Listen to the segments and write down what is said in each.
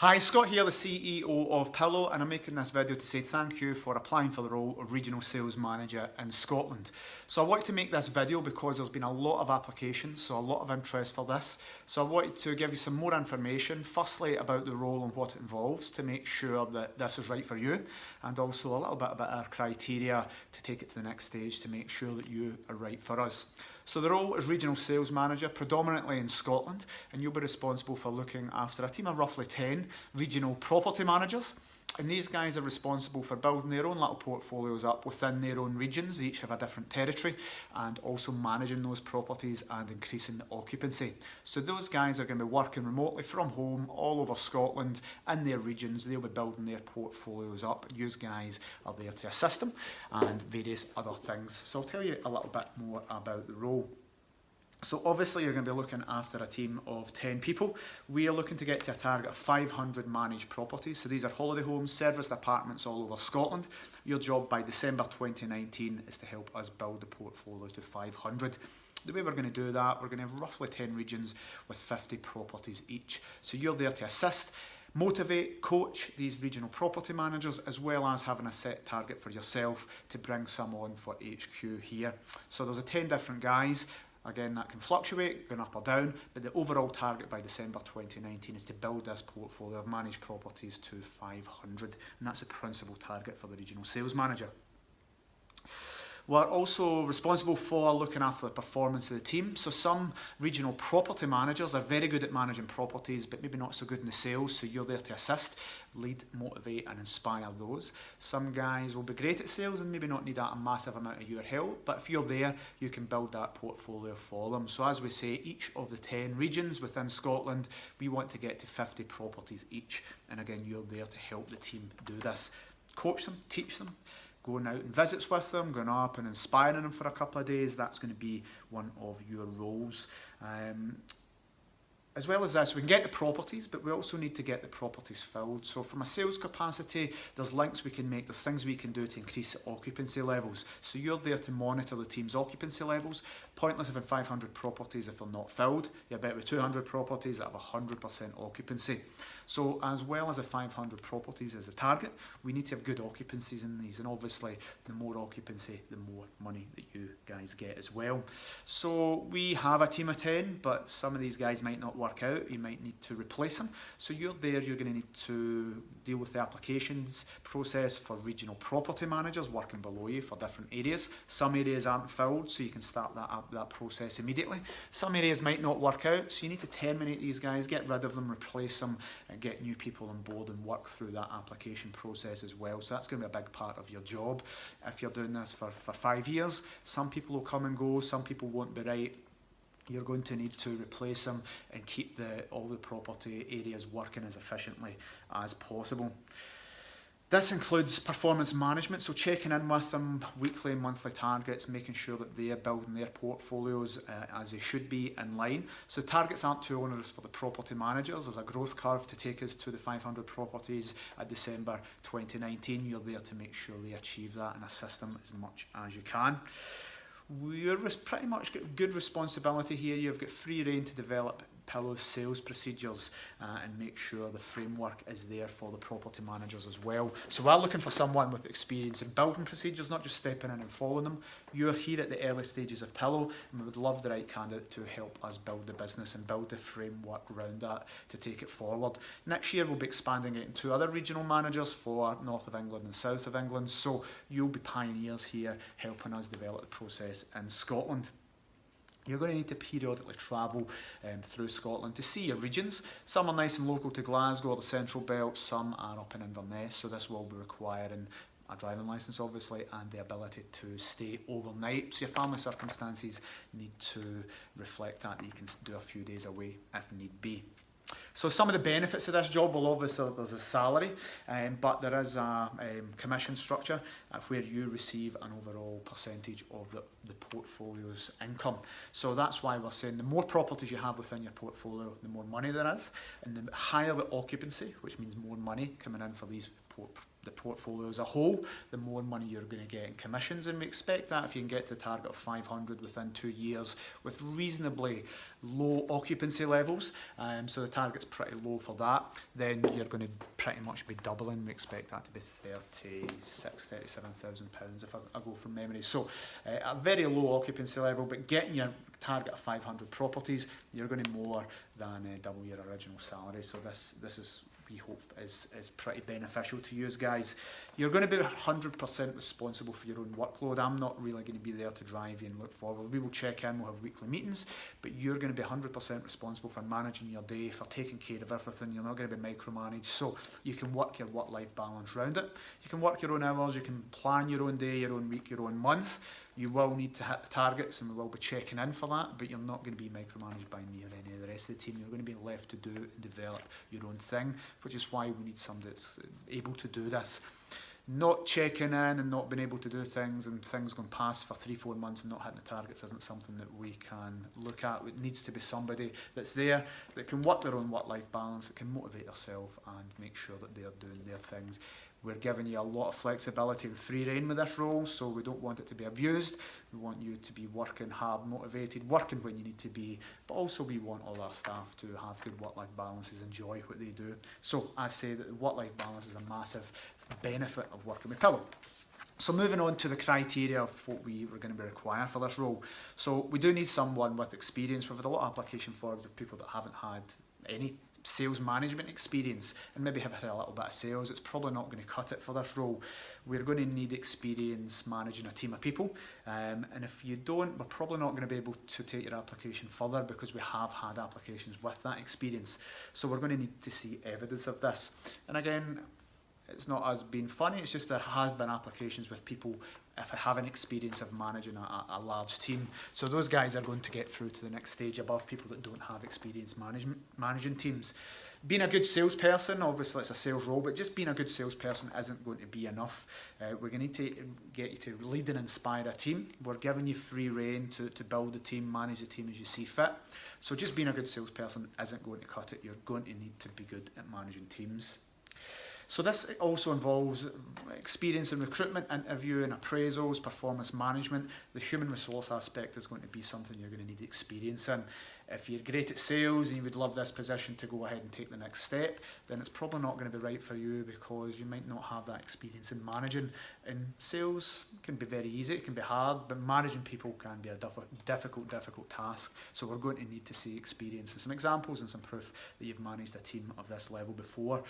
Hi, Scott here, the CEO of Pillow, and I'm making this video to say thank you for applying for the role of Regional Sales Manager in Scotland. So I wanted to make this video because there's been a lot of applications, so a lot of interest for this. So I wanted to give you some more information, firstly about the role and what it involves to make sure that this is right for you, and also a little bit about our criteria to take it to the next stage to make sure that you are right for us. So the role is Regional Sales Manager, predominantly in Scotland, and you'll be responsible for looking after a team of roughly 10 regional property managers. And these guys are responsible for building their own little portfolios up within their own regions. Each have a different territory, and also managing those properties and increasing the occupancy. So those guys are going to be working remotely from home all over Scotland in their regions. They'll be building their portfolios up. You guys are there to assist them and various other things. So I'll tell you a little bit more about the role. So obviously you're going to be looking after a team of 10 people. We are looking to get to a target of 500 managed properties. So these are holiday homes, serviced apartments all over Scotland. Your job by December 2019 is to help us build the portfolio to 500. The way we're going to do that, we're going to have roughly 10 regions with 50 properties each. So you're there to assist, motivate, coach these regional property managers, as well as having a set target for yourself to bring some on for HQ here. So there's 10 different guys. Again, that can fluctuate, going up or down, but the overall target by December 2019 is to build this portfolio of managed properties to 500, and that's the principal target for the Regional Sales Manager. We're also responsible for looking after the performance of the team. So some regional property managers are very good at managing properties, but maybe not so good in the sales, so you're there to assist, lead, motivate and inspire those. Some guys will be great at sales and maybe not need a massive amount of your help, but if you're there, you can build that portfolio for them. So as we say, each of the 10 regions within Scotland, we want to get to 50 properties each. And again, you're there to help the team do this. Coach them, teach them, going out and visits with them, going up and inspiring them for a couple of days. That's going to be one of your roles. As well as this, we can get the properties, but we also need to get the properties filled. So from a sales capacity, there's links we can make, there's things we can do to increase the occupancy levels. So you're there to monitor the team's occupancy levels. Pointless having 500 properties if they're not filled. You're better with 200 properties that have 100% occupancy. So as well as the 500 properties as a target, we need to have good occupancies in these. And obviously, the more occupancy, the more money that you guys get as well. So we have a team of 10, but some of these guys might not work out. You might need to replace them. So you're there, you're going to need to deal with the applications process for regional property managers working below you for different areas. Some areas aren't filled, so you can start that process immediately. Some areas might not work out, so you need to terminate these guys, get rid of them, replace them, and get new people on board and work through that application process as well. So that's going to be a big part of your job. If you're doing this for 5 years, some people will come and go, some people won't be right. You're going to need to replace them and keep all the property areas working as efficiently as possible. This includes performance management, so checking in with them, weekly and monthly targets, making sure that they are building their portfolios as they should be in line. So targets aren't too onerous for the property managers. There's a growth curve to take us to the 500 properties at December 2019. You're there to make sure they achieve that and assist them as much as you can. We're pretty much got good responsibility here. You've got free rein to develop Pillow's sales procedures and make sure the framework is there for the property managers as well. So we're looking for someone with experience in building procedures, not just stepping in and following them. You're here at the early stages of Pillow, and we would love the right candidate to help us build the business and build the framework around that to take it forward. Next year we'll be expanding it into other regional managers for North of England and South of England, so you'll be pioneers here helping us develop the process in Scotland. You're going to need to periodically travel through Scotland to see your regions. Some are nice and local to Glasgow or the Central Belt, some are up in Inverness, so this will be requiring a driving licence obviously and the ability to stay overnight. So your family circumstances need to reflect that you can do a few days away if need be. So some of the benefits of this job, well obviously there's a salary, but there is a commission structure where you receive an overall percentage of the portfolio's income. So that's why we're saying the more properties you have within your portfolio, the more money there is, and the higher the occupancy, which means more money coming in for these the portfolio as a whole, the more money you're going to get in commissions, and we expect that if you can get to the target of 500 within 2 years with reasonably low occupancy levels, so the target's pretty low for that, then you're going to pretty much be doubling. We expect that to be £37,000 if I go from memory. So a very low occupancy level, but getting your target of 500 properties, you're going to more than double your original salary. So this is, we hope, is pretty beneficial to you guys. You're going to be 100% responsible for your own workload. I'm not really going to be there to drive you and look forward. We will check in, we'll have weekly meetings, but you're going to be 100% responsible for managing your day, for taking care of everything. You're not going to be micromanaged, so you can work your work-life balance around it. You can work your own hours, you can plan your own day, your own week, your own month. You will need to hit the targets and we will be checking in for that, but you're not going to be micromanaged by me or any of the rest of the team. You're going to be left to do and develop your own thing, which is why we need somebody that's able to do this. Not checking in and not being able to do things and things going past for 3-4 months and not hitting the targets isn't something that we can look at. It needs to be somebody that's there, that can work their own work-life balance, that can motivate themselves and make sure that they're doing their things. We're giving you a lot of flexibility and free rein with this role, so we don't want it to be abused. We want you to be working hard, motivated, working when you need to be, but also we want all our staff to have good work-life balances, enjoy what they do. So I say that the work-life balance is a massive benefit of working with Pillow. So moving on to the criteria of what we were going to be required for this role. So we do need someone with experience. We've had a lot of application forms of people that haven't had any sales management experience and maybe have had a little bit of sales. It's probably not going to cut it for this role. We're going to need experience managing a team of people, and if you don't, we're probably not going to be able to take your application further because we have had applications with that experience. So we're going to need to see evidence of this. And again, it's not us being funny, it's just there has been applications with people if I have an experience of managing a large team. So those guys are going to get through to the next stage above people that don't have experience managing teams. Being a good salesperson, obviously it's a sales role, but just being a good salesperson isn't going to be enough. We're going to need to get you to lead and inspire a team. We're giving you free rein to build the team, manage the team as you see fit. So just being a good salesperson isn't going to cut it. You're going to need to be good at managing teams. So this also involves experience in recruitment, interviewing, appraisals, performance management. The human resource aspect is going to be something you're going to need experience in. If you're great at sales and you would love this position to go ahead and take the next step, then it's probably not going to be right for you because you might not have that experience in managing. And sales can be very easy, it can be hard, but managing people can be a difficult task. So we're going to need to see experience and some examples and some proof that you've managed a team of this level before.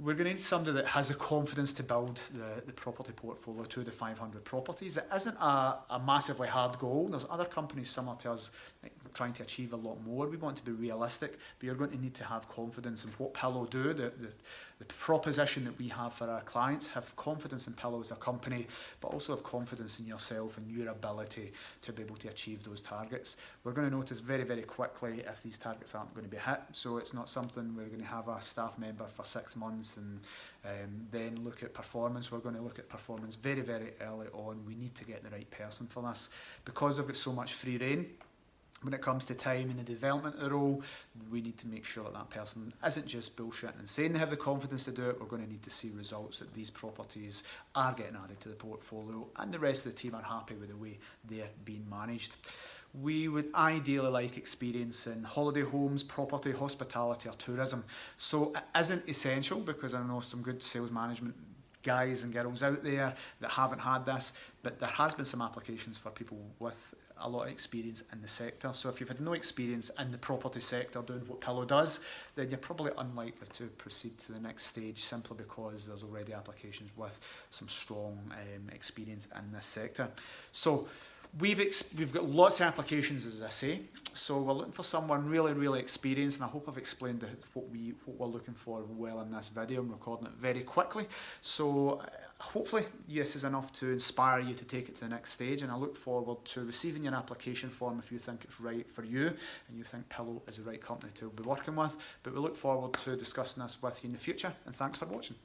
We're going to need somebody that has the confidence to build the property portfolio to the 500 properties. It isn't a massively hard goal. There's other companies similar to us trying to achieve a lot more. We want to be realistic, but you're going to need to have confidence in what Pillow do, the proposition that we have for our clients. Have confidence in Pillow as a company, but also have confidence in yourself and your ability to be able to achieve those targets. We're going to notice very, very quickly if these targets aren't going to be hit. So it's not something we're going to have a staff member for 6 months and then look at performance. We're going to look at performance very, very early on. We need to get the right person for this. Because I've got so much free rein, when it comes to time and the development of the role, we need to make sure that that person isn't just bullshitting and saying they have the confidence to do it. We're going to need to see results that these properties are getting added to the portfolio and the rest of the team are happy with the way they're being managed. We would ideally like experience in holiday homes, property, hospitality or tourism. So it isn't essential because I know some good sales management guys and girls out there that haven't had this, but there has been some applications for people with a lot of experience in the sector. So if you've had no experience in the property sector doing what Pillow does, then you're probably unlikely to proceed to the next stage simply because there's already applications with some strong experience in this sector. So we've got lots of applications, as I say, so we're looking for someone really, really experienced, and I hope I've explained what we're looking for well in this video. I'm recording it very quickly, so hopefully this is enough to inspire you to take it to the next stage, and I look forward to receiving your application form if you think it's right for you and you think Pillow is the right company to be working with. But we look forward to discussing this with you in the future, and thanks for watching.